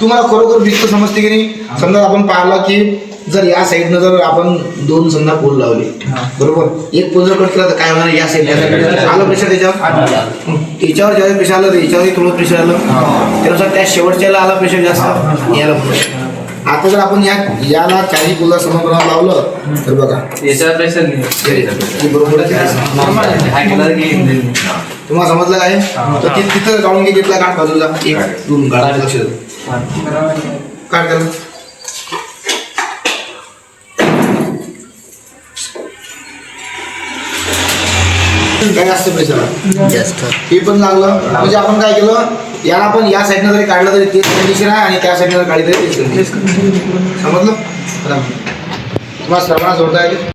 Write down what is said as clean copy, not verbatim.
तुम्हाला खरोखर भिस्त समजते की नाही? समजा आपण पाहिलं की जर या साईडनं जर आपण दोन समजा पोल लावले, बरोबर, एक पोल जर कट केला तर काय होणार? या साईड आलं प्रेशर त्याच्यावर, त्याच्यावर ज्यावेळी प्रेशर आलं त्याच्यावर थोडं प्रेशर आलं, त्यानुसार त्या शेवटच्याला आला प्रेशर जास्त, याला आता जर आपण याला चारही पोलला समप्रमाणात लावलं तर बघा याच्यावर प्रेशर बरोबर तुम्हाला समजलं काय? तर ते तिथं काढून घे, घेतला काढ बाजूला, एक दोन काढ, लक्ष काढ त्याला. काय जास्त प्रेशर जास्त हे पण लागलं म्हणजे आपण काय केलं, याला आपण या साईडनं जरी काढलं तरी तेच कंडिशन आहे आणि त्या साईडनं जर काढली तरी तेच कंडिशन. समजलं? तुम्हाला सर्वांना जोडता येईल.